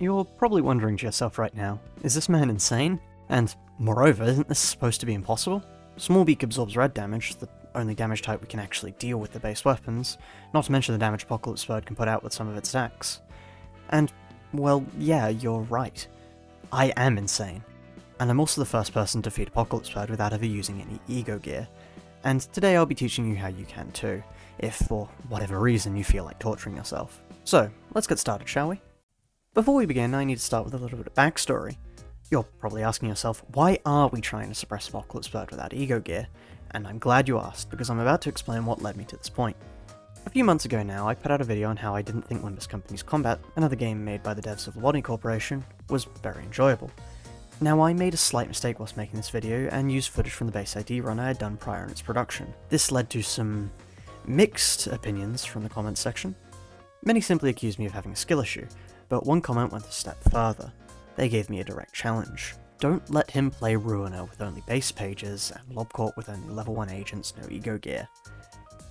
You're probably wondering to yourself right now, is this man insane? And moreover, isn't this supposed to be impossible? Small Beak absorbs red damage, the only damage type we can actually deal with the base weapons, not to mention the damage Apocalypse Bird can put out with some of its attacks. And, well, yeah, you're right. I am insane. And I'm also the first person to defeat Apocalypse Bird without ever using any ego gear. And today I'll be teaching you how you can too, if for whatever reason you feel like torturing yourself. So, let's get started, shall we? Before we begin, I need to start with a little bit of backstory. You're probably asking yourself, why are we trying to suppress Apocalypse Bird without ego gear? And I'm glad you asked, because I'm about to explain what led me to this point. A few months ago now, I put out a video on how I didn't think Limbus Company's Combat, another game made by the devs of Lobotomy Corporation, was very enjoyable. Now, I made a slight mistake whilst making this video, and used footage from the base ID run I had done prior in its production. This led to some mixed opinions from the comments section. Many simply accused me of having a skill issue, but one comment went a step further. They gave me a direct challenge. Don't let him play Ruina with only base pages, and LobCorp with only level 1 agents, no ego gear.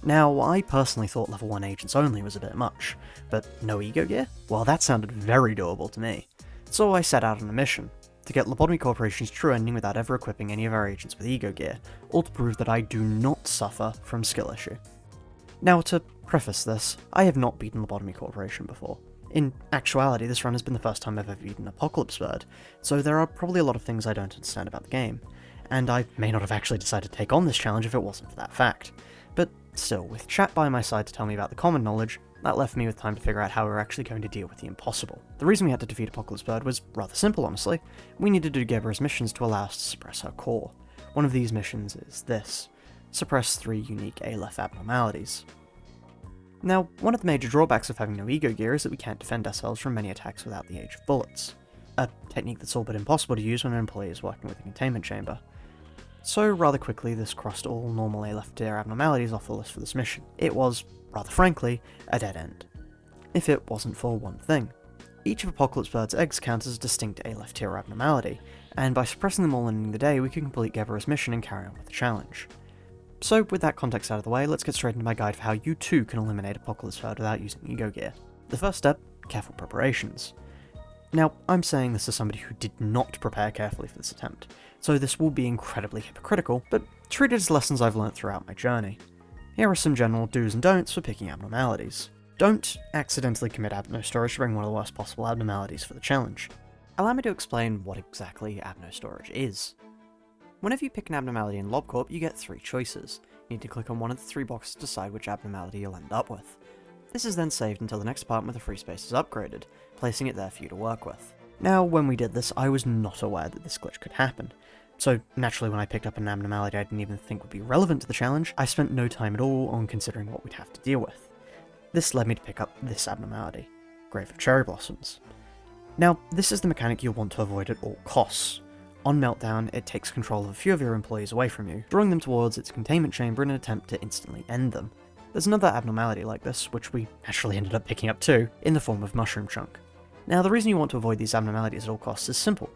Now, I personally thought level 1 agents only was a bit much, but no ego gear? Well, that sounded very doable to me. So I set out on a mission, to get Lobotomy Corporation's true ending without ever equipping any of our agents with ego gear, all to prove that I do not suffer from skill issue. Now, to preface this, I have not beaten Lobotomy Corporation before. In actuality, this run has been the first time I've ever beaten Apocalypse Bird, so there are probably a lot of things I don't understand about the game, and I may not have actually decided to take on this challenge if it wasn't for that fact. But still, with chat by my side to tell me about the common knowledge, that left me with time to figure out how we were actually going to deal with the impossible. The reason we had to defeat Apocalypse Bird was rather simple, honestly. We needed to do Geber's missions to allow us to suppress her core. One of these missions is this: suppress 3 unique Aleph abnormalities. Now, one of the major drawbacks of having no ego gear is that we can't defend ourselves from many attacks without the Age of Bullets, a technique that's all but impossible to use when an employee is working with a containment chamber. So rather quickly this crossed all normal Aleph tier abnormalities off the list for this mission. It was, rather frankly, a dead end. If it wasn't for one thing. Each of Apocalypse Bird's eggs counts as a distinct Aleph tier abnormality, and by suppressing them all and ending the day we could complete Geber's mission and carry on with the challenge. So, with that context out of the way, let's get straight into my guide for how you too can eliminate Apocalypse Bird without using ego gear. The first step, careful preparations. Now, I'm saying this as somebody who did not prepare carefully for this attempt, so this will be incredibly hypocritical, but treat it as lessons I've learnt throughout my journey. Here are some general do's and don'ts for picking abnormalities. Don't accidentally commit abno storage to bring one of the worst possible abnormalities for the challenge. Allow me to explain what exactly abno storage is. Whenever you pick an abnormality in LobCorp, you get 3 choices. You need to click on one of the 3 boxes to decide which abnormality you'll end up with. This is then saved until the next apartment with the free space is upgraded, placing it there for you to work with. Now, when we did this, I was not aware that this glitch could happen. So, naturally when I picked up an abnormality I didn't even think would be relevant to the challenge, I spent no time at all on considering what we'd have to deal with. This led me to pick up this abnormality, Grave of Cherry Blossoms. Now, this is the mechanic you'll want to avoid at all costs. On Meltdown, it takes control of a few of your employees away from you, drawing them towards its containment chamber in an attempt to instantly end them. There's another abnormality like this, which we actually ended up picking up too, in the form of Mushroom Chunk. Now, the reason you want to avoid these abnormalities at all costs is simple.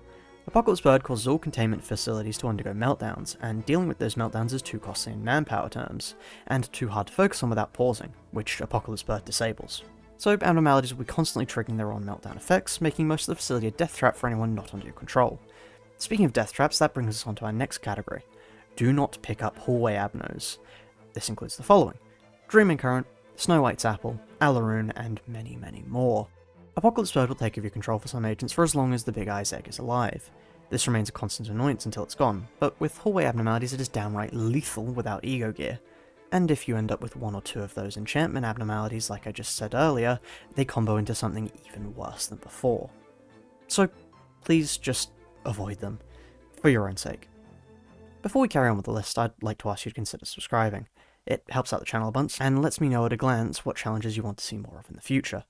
Apocalypse Bird causes all containment facilities to undergo meltdowns, and dealing with those meltdowns is too costly in manpower terms, and too hard to focus on without pausing, which Apocalypse Bird disables. So abnormalities will be constantly triggering their own meltdown effects, making most of the facility a death trap for anyone not under your control. Speaking of death traps, that brings us on to our next category. Do not pick up hallway abnos. This includes the following: Dreaming Current, Snow White's Apple, Alaroon, and many, many more. Apocalypse Bird will take over your control for some agents for as long as the Big Eye's egg is alive. This remains a constant annoyance until it's gone, but with hallway abnormalities it is downright lethal without ego gear. And if you end up with 1 or 2 of those enchantment abnormalities like I just said earlier, they combo into something even worse than before. So please just avoid them, for your own sake. Before we carry on with the list, I'd like to ask you to consider subscribing. It helps out the channel a bunch, and lets me know at a glance what challenges you want to see more of in the future.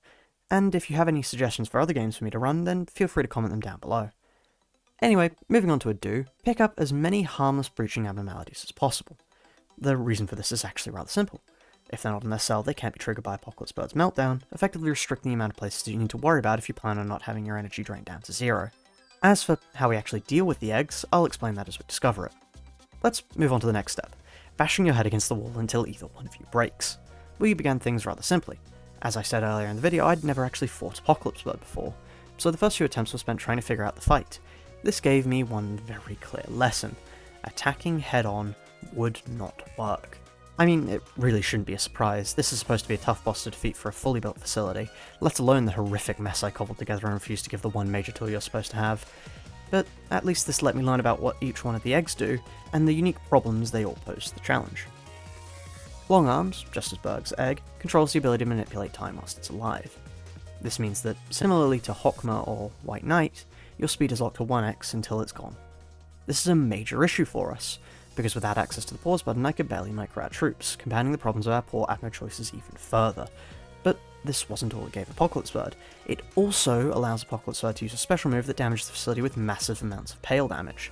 And if you have any suggestions for other games for me to run, then feel free to comment them down below. Anyway, moving on to a do, pick up as many harmless breaching abnormalities as possible. The reason for this is actually rather simple. If they're not in their cell, they can't be triggered by Apocalypse Bird's meltdown, effectively restricting the amount of places you need to worry about if you plan on not having your energy drained down to 0. As for how we actually deal with the eggs, I'll explain that as we discover it. Let's move on to the next step, bashing your head against the wall until either one of you breaks. We began things rather simply. As I said earlier in the video, I'd never actually fought Apocalypse Bird before, So the first few attempts were spent trying to figure out the fight. This gave me one very clear lesson. Attacking head-on would not work. I mean, it really shouldn't be a surprise. This is supposed to be a tough boss to defeat for a fully built facility, let alone the horrific mess I cobbled together and refused to give the one major tool you're supposed to have. But at least this let me learn about what each one of the eggs do, and the unique problems they all pose to the challenge. Long Arms, just as Berg's egg, controls the ability to manipulate time whilst it's alive. This means that, similarly to Hokma or White Knight, your speed is locked to 1x until it's gone. This is a major issue for us, because without access to the pause button I could barely micro our troops, compounding the problems of our poor Atmo choices even further. But this wasn't all it gave Apocalypse Bird. It also allows Apocalypse Bird to use a special move that damages the facility with massive amounts of pale damage,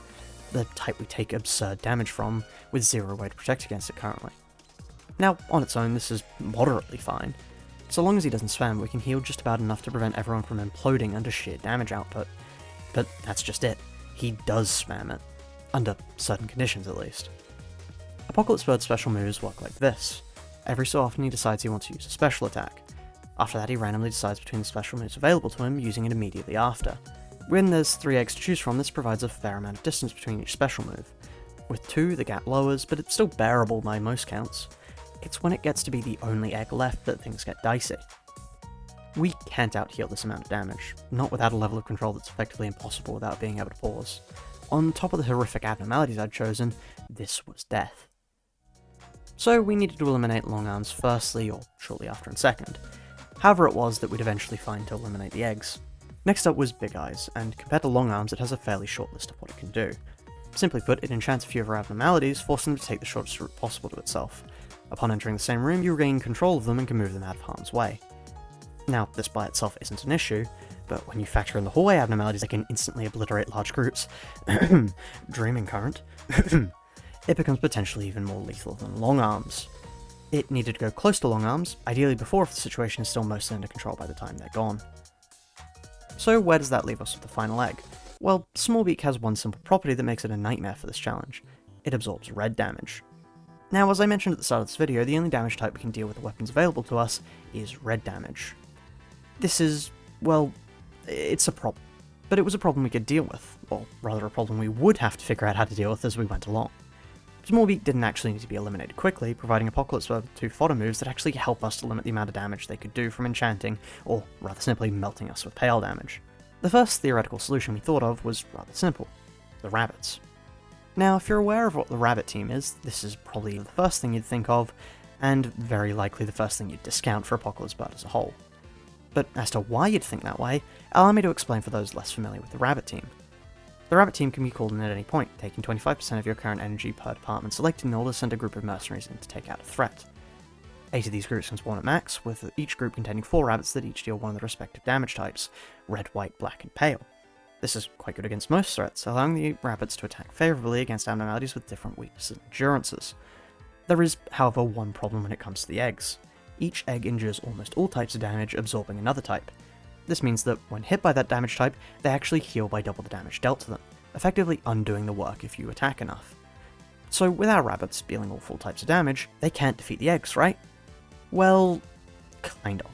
the type we take absurd damage from, with zero way to protect against it currently. Now, on its own, this is moderately fine. So long as he doesn't spam, we can heal just about enough to prevent everyone from imploding under sheer damage output. But that's just it. He does spam it. Under certain conditions, at least. Apocalypse Bird's special moves work like this. Every so often he decides he wants to use a special attack. After that he randomly decides between the special moves available to him, using it immediately after. When there's 3 eggs to choose from, this provides a fair amount of distance between each special move. With 2, the gap lowers, but it's still bearable by most counts. It's when it gets to be the only egg left that things get dicey. We can't out-heal this amount of damage, not without a level of control that's effectively impossible without being able to pause. On top of the horrific abnormalities I'd chosen, this was death. So we needed to eliminate Long Arms firstly, or shortly after and second. However it was that we'd eventually find to eliminate the eggs. Next up was Big Eyes, and compared to Long Arms it has a fairly short list of what it can do. Simply put, it enchants a few of our abnormalities, forcing them to take the shortest route possible to itself. Upon entering the same room, you regain control of them and can move them out of harm's way. Now, this by itself isn't an issue, but when you factor in the hallway abnormalities that can instantly obliterate large groups, Dreaming Current, it becomes potentially even more lethal than Long Arms. It needed to go close to Long Arms, ideally before if the situation is still mostly under control by the time they're gone. So where does that leave us with the final egg? Well, Smallbeak has one simple property that makes it a nightmare for this challenge. It absorbs red damage. Now, as I mentioned at the start of this video, the only damage type we can deal with the weapons available to us is red damage. This is, well, it's a problem. But it was a problem we could deal with, or rather a problem we would have to figure out how to deal with as we went along. Smallbeak didn't actually need to be eliminated quickly, providing Apocalypse Bird with 2 fodder moves that actually help us to limit the amount of damage they could do from enchanting, or rather simply melting us with pale damage. The first theoretical solution we thought of was rather simple: the rabbits. Now, if you're aware of what the rabbit team is, this is probably the first thing you'd think of, and very likely the first thing you'd discount for Apocalypse Bird as a whole. But as to why you'd think that way, allow me to explain for those less familiar with the rabbit team. The rabbit team can be called in at any point, taking 25% of your current energy per department selected in order to send a group of mercenaries in to take out a threat. 8 of these groups can spawn at max, with each group containing 4 rabbits that each deal one of the respective damage types: red, white, black, and pale. This is quite good against most threats, allowing the rabbits to attack favourably against abnormalities with different weaknesses and endurances. There is, however, one problem when it comes to the eggs. Each egg endures almost all types of damage, absorbing another type. This means that when hit by that damage type, they actually heal by double the damage dealt to them, effectively undoing the work if you attack enough. So with our rabbits dealing all full types of damage, they can't defeat the eggs, right? Well, kind of.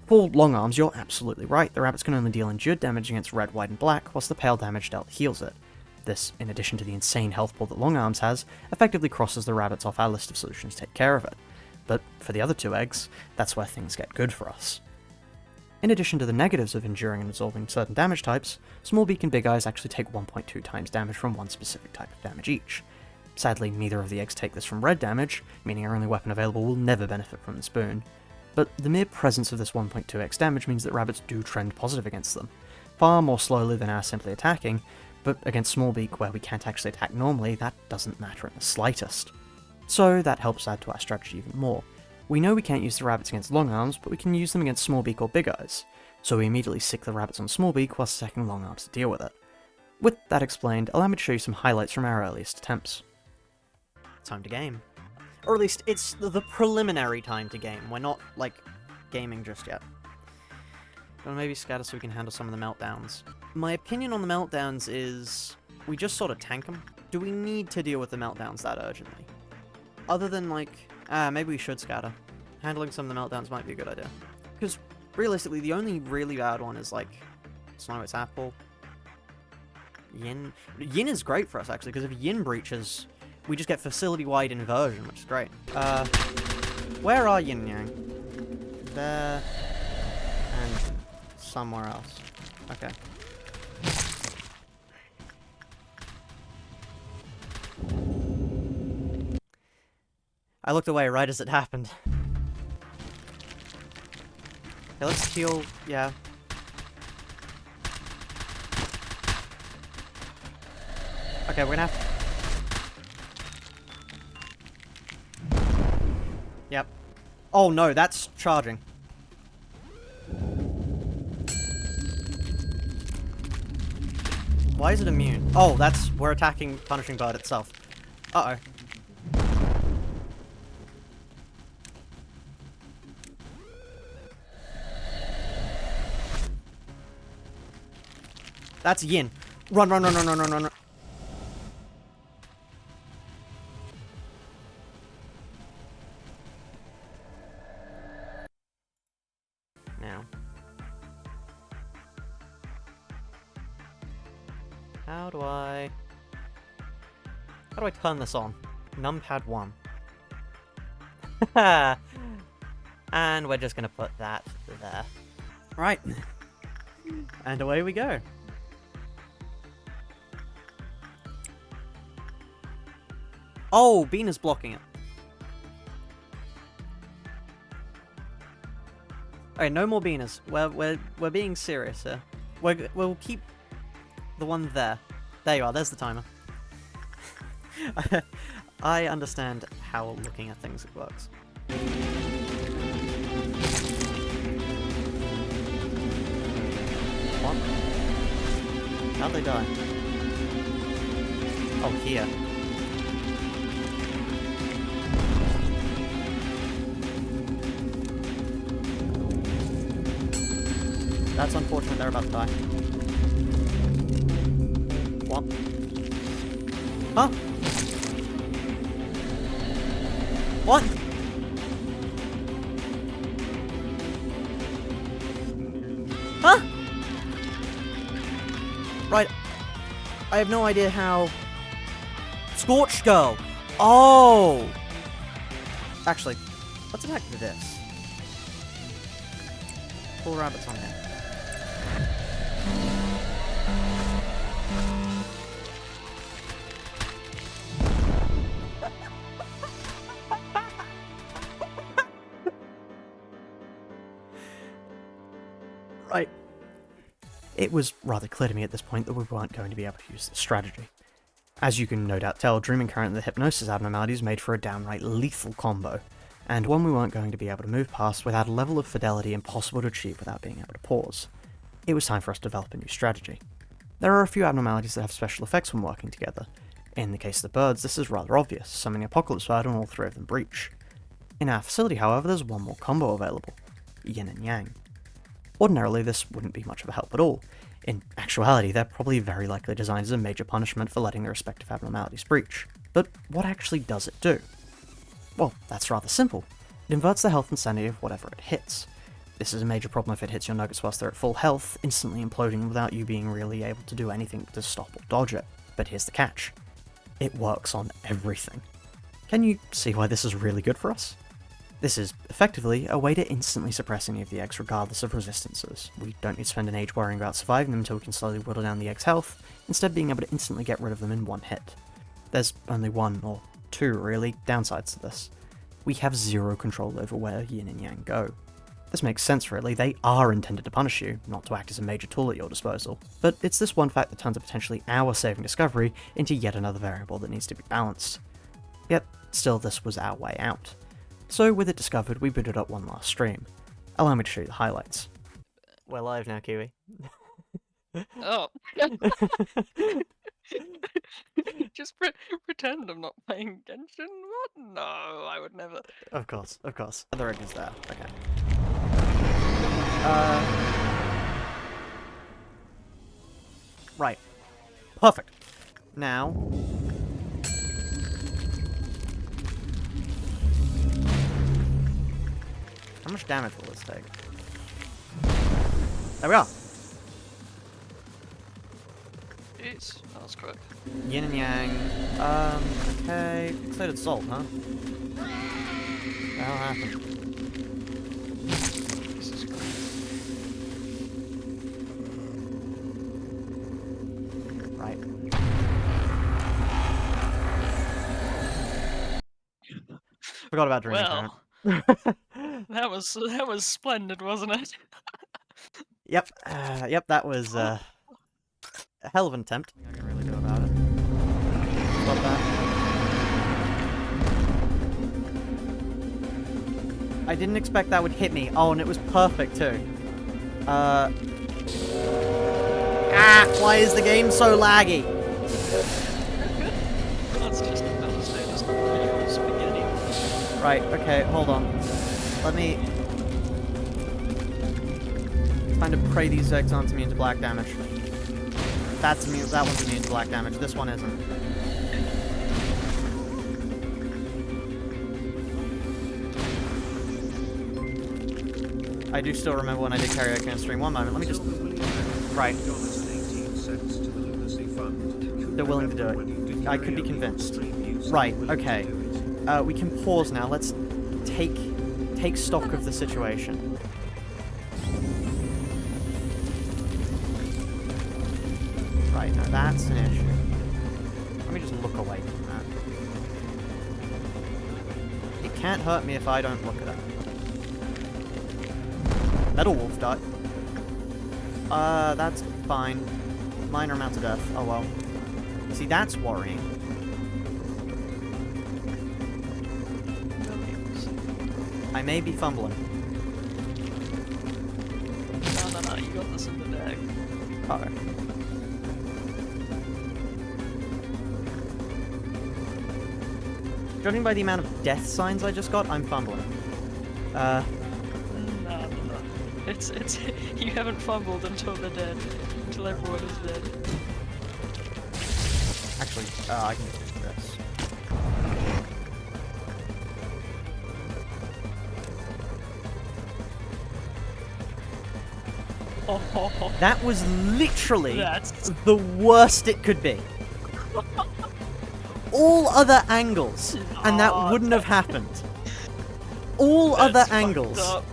For Long Arms, you're absolutely right. The rabbits can only deal endured damage against red, white, and black, whilst the pale damage dealt heals it. This, in addition to the insane health pool that Long Arms has, effectively crosses the rabbits off our list of solutions to take care of it. But for the other 2 eggs, that's where things get good for us. In addition to the negatives of enduring and absorbing certain damage types, Smallbeak and Big Eyes actually take 1.2 times damage from one specific type of damage each. Sadly, neither of the eggs take this from red damage, meaning our only weapon available will never benefit from this boon. But the mere presence of this 1.2x damage means that rabbits do trend positive against them, far more slowly than our simply attacking, but against Smallbeak, where we can't actually attack normally, that doesn't matter in the slightest. So that helps add to our strategy even more. We know we can't use the rabbits against Long Arms, but we can use them against Smallbeak or Big Eyes, so we immediately sick the rabbits on Smallbeak whilst sacking Long Arms to deal with it. With that explained, allow me to show you some highlights from our earliest attempts. Time to game. Or at least, it's the preliminary time to game. We're not, like, gaming just yet. Gonna maybe scatter so we can handle some of the meltdowns. My opinion on the meltdowns is, we just sort of tank them. Do we need to deal with the meltdowns that urgently? Other than, like, maybe we should scatter. Handling some of the meltdowns might be a good idea. Because, realistically, the only really bad one is, like, Snow, it's apple. Yin. Yin is great for us, actually, because if Yin breaches, we just get facility-wide inversion, which is great. Where are Yin and Yang? There. And somewhere else. Okay. I looked away right as it happened. Okay, let's heal. Yeah. Okay, we're gonna have to... Yep. Oh no, that's charging. Why is it immune? Oh, that's... we're attacking Punishing Bird itself. Uh-oh. That's Yin. Run, run, run, run, run, run, run, run. Now. How do I turn this on? Numpad 1. And we're just gonna put that there. Right. And away we go. Oh, Bean is blocking it. Okay, no more Beaners. We're being serious here. We'll keep the one there. There you are, there's the timer. I understand how looking at things works. What? How'd they die? Oh, here. That's unfortunate, they're about to die. What? Huh? What? Huh? Right. I have no idea how... Scorched Girl! Oh! Actually, let's attack this. Pull rabbits on him. Right. It was rather clear to me at this point that we weren't going to be able to use this strategy. As you can no doubt tell, Dreaming Current and the Hypnosis abnormalities made for a downright lethal combo, and one we weren't going to be able to move past without a level of fidelity impossible to achieve without being able to pause. It was time for us to develop a new strategy. There are a few abnormalities that have special effects when working together. In the case of the birds, this is rather obvious, summoning Apocalypse Bird and all three of them breach. In our facility, however, there's one more combo available, Yin and Yang. Ordinarily, this wouldn't be much of a help at all. In actuality, they're probably very likely designed as a major punishment for letting the respective abnormalities breach. But what actually does it do? Well, that's rather simple. It inverts the health and sanity of whatever it hits. This is a major problem if it hits your nuggets whilst they're at full health, instantly imploding without you being really able to do anything to stop or dodge it. But here's the catch. It works on everything. Can you see why this is really good for us? This is, effectively, a way to instantly suppress any of the eggs regardless of resistances. We don't need to spend an age worrying about surviving them until we can slowly whittle down the egg's health, instead being able to instantly get rid of them in one hit. There's only one, or two really, downsides to this. We have zero control over where Yin and Yang go. This makes sense really, they are intended to punish you, not to act as a major tool at your disposal. But it's this one fact that turns a potentially hour-saving discovery into yet another variable that needs to be balanced. Yet, still this was our way out. So, with it discovered, we booted up one last stream. Allow me to show you the highlights. We're live now, Kiwi. Oh. Just pretend I'm not playing Genshin? What? No, I would never. Of course, of course. The rig is there. Okay. Right. Perfect. Now... how much damage will this take? There we are. jeez, that was quick. Yin and yang. Okay. Fixated salt, huh? That'll happen. Jesus Christ. Right. Forgot about dreaming Well, parent. that was splendid, wasn't it? Yep. Yep. That was a hell of an attempt. I can really do about it. Stop that. I didn't expect that would hit me. Oh, and it was perfect too. Why is the game so laggy? That's just about to say this visual spaghetti. Right, okay, hold on. Let me... Trying to pray these eggs aren't immune to black damage. That one's immune to black damage, this one isn't. I do still remember when I did karaoke on stream. One moment, let me just... Right. They're willing to do it. I could be convinced. Right, okay. We can pause now. Let's take stock of the situation. Right, now that's an issue. Let me just look away from that. It can't hurt me if I don't look at it. Metal Wolf died. That's fine. Minor amount of death. Oh well. See, that's worrying. I may be fumbling. No, you got this in the bag. Uh-oh. Judging by the amount of death signs I just got, I'm fumbling. No. It's you haven't fumbled until they're dead. Until everyone is dead. Actually, I can just do this. Oh, That was literally that's the worst it could be. All other angles, and that wouldn't have happened. All other angles. Up.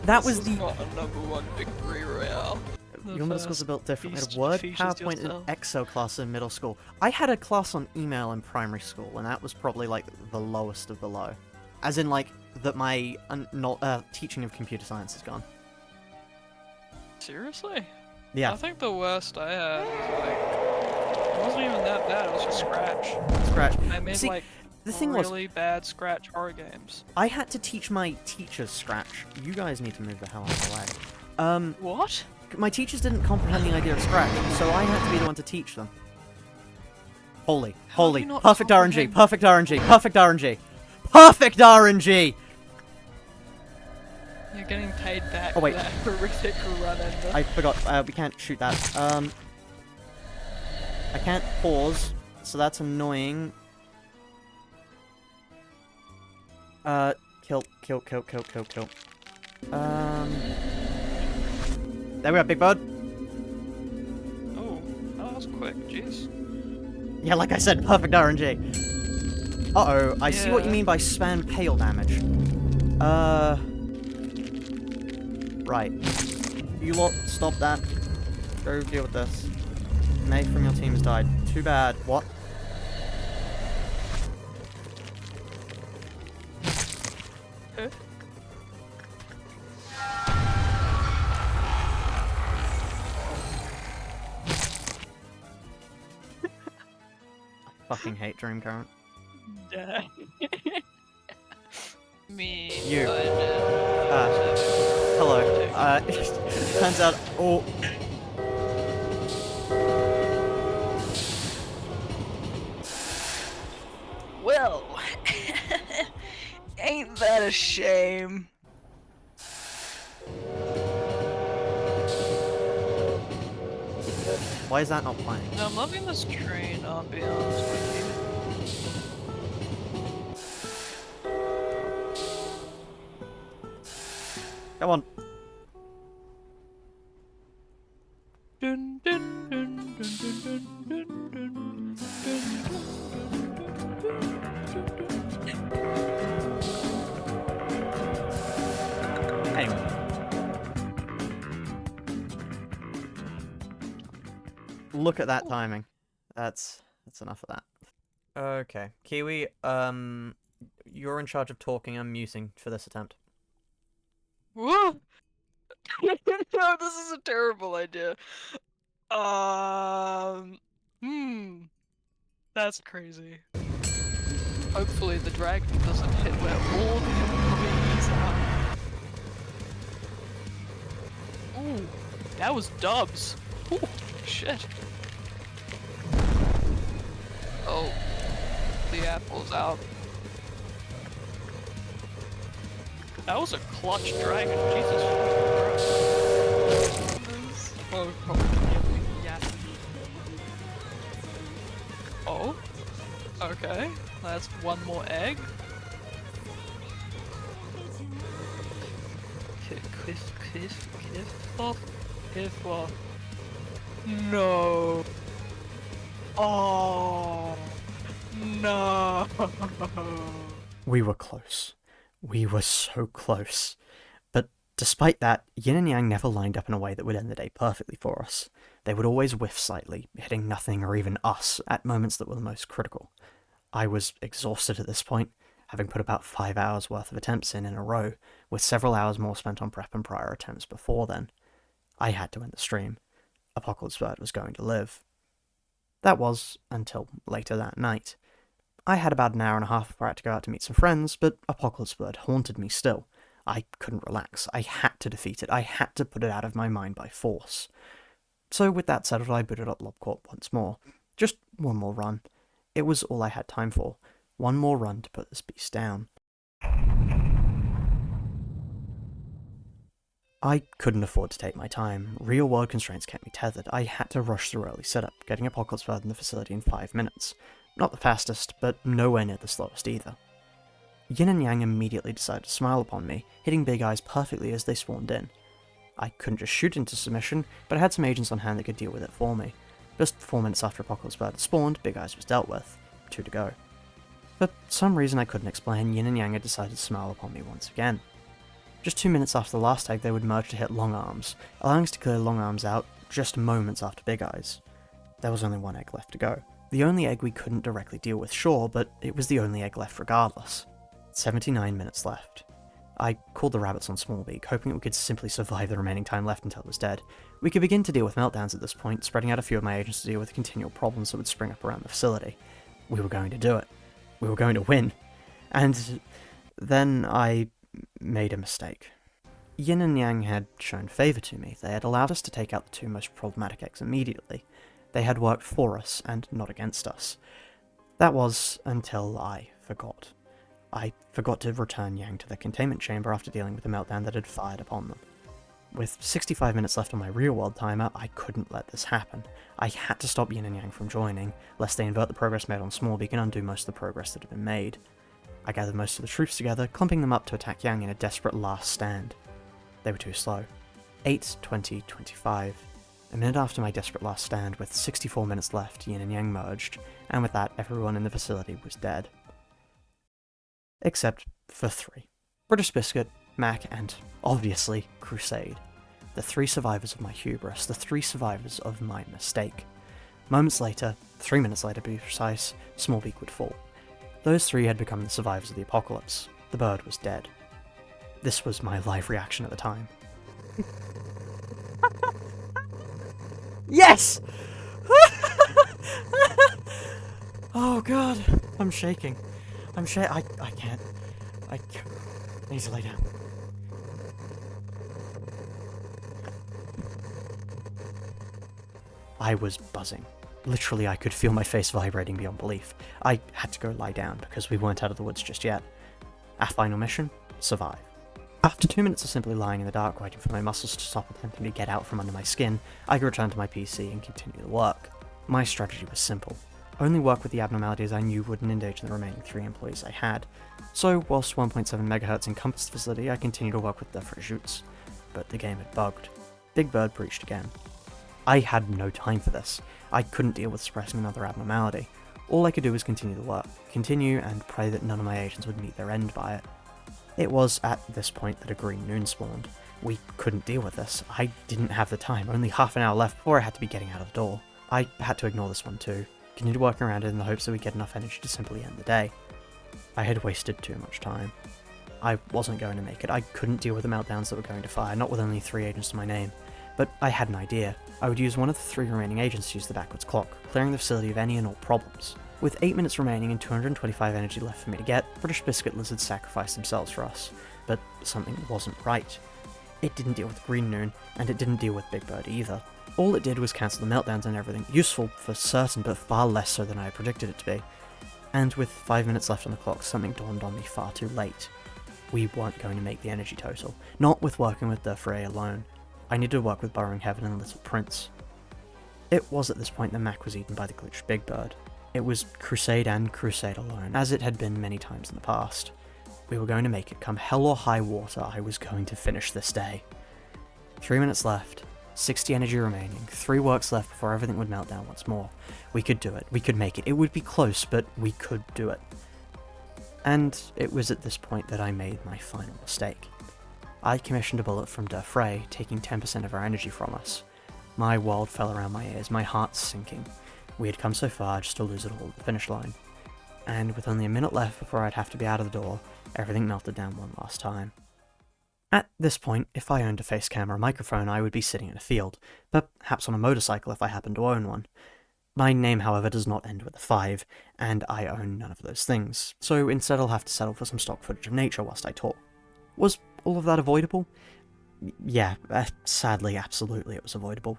That This was is the... not a #1 victory royale. Your middle schools are built differently. feast Had Word, features PowerPoint, and yourself. Excel class in middle school. I had a class on email in primary school, and that was probably like the lowest of the low. As in, like, that my teaching of computer science is gone. Seriously? Yeah, I think the worst I had was like, it wasn't even that bad, it was just Scratch. Scratch. I made See, like the thing was, really bad Scratch horror games. I had to teach my teachers Scratch. You guys need to move the hell out of the way. What? My teachers didn't comprehend the idea of Scratch, so I had to be the one to teach them. Holy, How do you not perfect RNG, comprehend- perfect RNG, perfect RNG, perfect RNG! You're getting paid back Oh, wait. for that horrific run ender. I forgot, we can't shoot that. I can't pause, so that's annoying. Kill. There we are, Big Bird. Oh, that was quick, jeez. Yeah, like I said, perfect RNG. Uh-oh, I see what you Yeah. mean by spam pale damage. Right. You lot, stop that. Go deal with this. May from your team has died. Too bad. What? Huh? I fucking hate Dream Current. Die. Me. You. I did. Hello. Turns out, oh, Well, ain't that a shame? why is that not playing? No, I'm loving this train, I'll be honest with you. Come on. Dun, dun, dun, dun, dun, dun, dun, dun. Anyway. Look at that timing. That's enough of that. Okay. Kiwi, you're in charge of talking and muting for this attempt. Whoa! No, this is a terrible idea. That's crazy. Hopefully the dragon doesn't hit where all the employees are. Ooh, that was dubs. Ooh, shit. Oh, the apple's out. That was a clutch dragon, Jesus Christ. Oh, yeah. Oh, okay. That's one more egg. Kiss off. No. Oh, no. We were close. We were so close. But despite that, yin and yang never lined up in a way that would end the day perfectly for us. They would always whiff slightly, hitting nothing or even us at moments that were the most critical. I was exhausted at this point, having put about 5 hours worth of attempts in a row, with several hours more spent on prep and prior attempts before then. I had to end the stream. Apocalypse Bird was going to live. That was until later that night. I had about an hour and a half before I had to go out to meet some friends, but Apocalypse Bird haunted me still. I couldn't relax. I had to defeat it. I had to put it out of my mind by force. So with that settled, I booted up LobCorp once more. Just one more run. It was all I had time for. One more run to put this beast down. I couldn't afford to take my time. Real-world constraints kept me tethered. I had to rush through early setup, getting Apocalypse Bird in the facility in 5 minutes. Not the fastest, but nowhere near the slowest either. Yin and Yang immediately decided to smile upon me, hitting Big Eyes perfectly as they swarmed in. I couldn't just shoot into submission, but I had some agents on hand that could deal with it for me. Just 4 minutes after Apocalypse Bird had spawned, Big Eyes was dealt with. 2 to go. For some reason I couldn't explain, Yin and Yang had decided to smile upon me once again. Just 2 minutes after the last egg, they would merge to hit Long Arms, allowing us to clear Long Arms out just moments after Big Eyes. There was only 1 egg left to go. The only egg we couldn't directly deal with, sure, but it was the only egg left regardless. 79 minutes left. I called the rabbits on Smallbeak, hoping that we could simply survive the remaining time left until it was dead. We could begin to deal with meltdowns at this point, spreading out a few of my agents to deal with the continual problems that would spring up around the facility. We were going to do it. We were going to win. And then I made a mistake. Yin and Yang had shown favour to me. They had allowed us to take out the 2 most problematic eggs immediately. They had worked for us, and not against us. That was until I forgot. I forgot to return Yang to the containment chamber after dealing with the meltdown that had fired upon them. With 65 minutes left on my real-world timer, I couldn't let this happen. I had to stop Yin and Yang from joining, lest they invert the progress made on Smallbeak and undo most of the progress that had been made. I gathered most of the troops together, clumping them up to attack Yang in a desperate last stand. They were too slow. 8, 20, 25. A minute after my desperate last stand, with 64 minutes left, Yin and Yang merged, and with that, everyone in the facility was dead. Except for 3. British Biscuit, Mac, and, obviously, Crusade. The 3 survivors of my hubris, the 3 survivors of my mistake. Moments later, 3 minutes later to be precise, Smallbeak would fall. Those 3 had become the survivors of the apocalypse. The bird was dead. This was my live reaction at the time. Yes! Oh god, I'm shaking. I can't. I need to lay down. I was buzzing. Literally, I could feel my face vibrating beyond belief. I had to go lie down because we weren't out of the woods just yet. Our final mission? Survive. After 2 minutes of simply lying in the dark waiting for my muscles to stop attempting to get out from under my skin, I could return to my PC and continue the work. My strategy was simple. Only work with the abnormalities I knew wouldn't endanger the remaining 3 employees I had. So, whilst 1.7 MHz encompassed the facility, I continued to work with the freshoots. But the game had bugged. Big Bird breached again. I had no time for this. I couldn't deal with suppressing another abnormality. All I could do was continue the work, continue and pray that none of my agents would meet their end by it. It was at this point that a green noon spawned. We couldn't deal with this. I didn't have the time, only half an hour left before I had to be getting out of the door. I had to ignore this one too, continue working around it in the hopes that we'd get enough energy to simply end the day. I had wasted too much time. I wasn't going to make it. I couldn't deal with the meltdowns that were going to fire, not with only 3 agents to my name. But I had an idea. I would use one of the 3 remaining agents to use the backwards clock, clearing the facility of any and all problems. With 8 minutes remaining and 225 energy left for me to get, British Biscuit Lizards sacrificed themselves for us. But something wasn't right. It didn't deal with Green Noon, and it didn't deal with Big Bird either. All it did was cancel the meltdowns and everything, useful for certain, but far less so than I had predicted it to be. And with 5 minutes left on the clock, something dawned on me far too late. We weren't going to make the energy total, not with working with Frey alone. I needed to work with Burrowing Heaven and Little Prince. It was at this point that Mac was eaten by the glitched Big Bird. It was Crusade and Crusade alone, as it had been many times in the past. We were going to make it, come hell or high water. I was going to finish this day. 3 minutes left, 60 energy remaining, 3 works left before everything would melt down once more. We could do it, we could make it. It would be close, but we could do it. And it was at this point that I made my final mistake. I commissioned a bullet from Frey, taking 10% of our energy from us. My world fell around my ears, my heart sinking. We had come so far just to lose it all at the finish line. And with only a minute left before I'd have to be out of the door, everything melted down one last time. At this point, if I owned a face camera or microphone, I would be sitting in a field, perhaps on a motorcycle if I happened to own one. My name, however, does not end with a 5, and I own none of those things, so instead I'll have to settle for some stock footage of nature whilst I talk. Was all of that avoidable? Yeah, sadly, absolutely it was avoidable.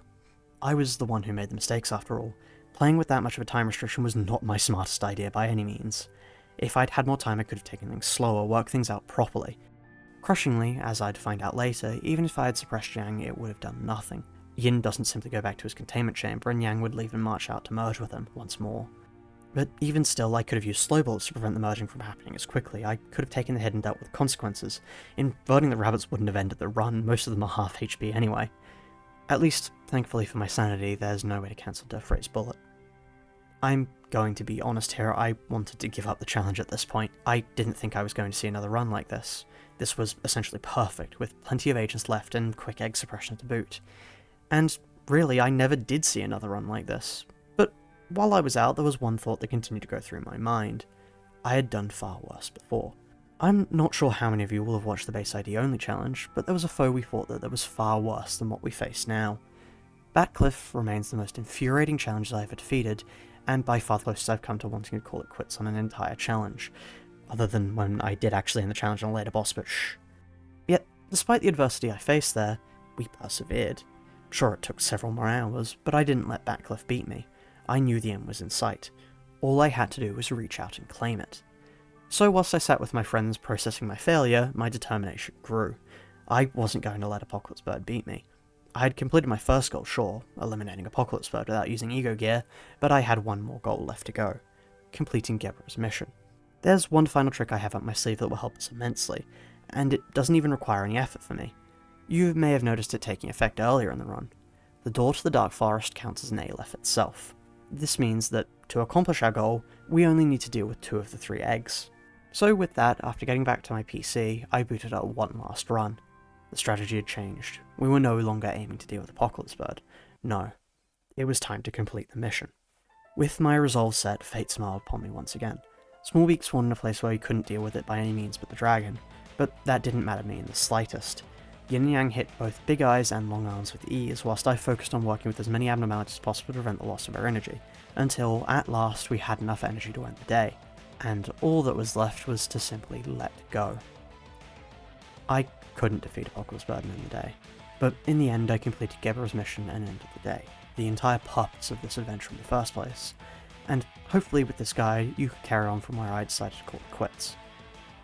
I was the one who made the mistakes after all. Playing with that much of a time restriction was not my smartest idea by any means. If I'd had more time, I could have taken things slower, worked things out properly. Crushingly, as I'd find out later, even if I had suppressed Yang, it would have done nothing. Yin doesn't simply go back to his containment chamber, and Yang would leave and march out to merge with him once more. But even still, I could have used slow bullets to prevent the merging from happening as quickly. I could have taken the hit and dealt with consequences. Inverting the rabbits wouldn't have ended the run, most of them are half HP anyway. At least, thankfully for my sanity, there's no way to cancel Frey's bullet. I'm going to be honest here, I wanted to give up the challenge at this point. I didn't think I was going to see another run like this. This was essentially perfect, with plenty of agents left and quick egg suppression to boot. And really, I never did see another run like this. But while I was out, there was one thought that continued to go through my mind. I had done far worse before. I'm not sure how many of you will have watched the base ID only challenge, but there was a foe we fought that was far worse than what we face now. Batcliff remains the most infuriating challenge I ever defeated, and by far the closest I've come to wanting to call it quits on an entire challenge. Other than when I did actually end the challenge on a later boss, but shh. Yet, despite the adversity I faced there, we persevered. Sure, it took several more hours, but I didn't let Batcliff beat me. I knew the end was in sight. All I had to do was reach out and claim it. So whilst I sat with my friends processing my failure, my determination grew. I wasn't going to let Apocalypse Bird beat me. I had completed my first goal, sure, eliminating Apocalypse Bird without using ego gear, but I had one more goal left to go, completing Gebra's mission. There's one final trick I have up my sleeve that will help us immensely, and it doesn't even require any effort for me. You may have noticed it taking effect earlier in the run. The door to the Dark Forest counts as an ALF itself. This means that, to accomplish our goal, we only need to deal with 2 of the 3 eggs. So with that, after getting back to my PC, I booted up one last run. The strategy had changed. We were no longer aiming to deal with Apocalypse Bird. No. It was time to complete the mission. With my resolve set, fate smiled upon me once again. Smallbeak spawned in a place where we couldn't deal with it by any means but the dragon, but that didn't matter to me in the slightest. Yin and Yang hit both Big Eyes and Long Arms with ease, whilst I focused on working with as many abnormalities as possible to prevent the loss of our energy, until, at last, we had enough energy to end the day, and all that was left was to simply let go. I couldn't defeat Apocalypse Bird and end the day, but in the end I completed Gebra's mission and ended the day, the entire purpose of this adventure in the first place, and hopefully with this guide you could carry on from where I decided to call it quits.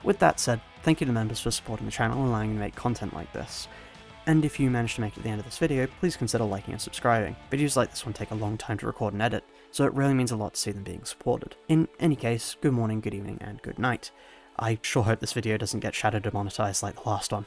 With that said, thank you to members for supporting the channel and allowing me to make content like this. And if you managed to make it to the end of this video, please consider liking and subscribing. Videos like this one take a long time to record and edit, so it really means a lot to see them being supported. In any case, good morning, good evening, and good night. I sure hope this video doesn't get shadow demonetized like the last one.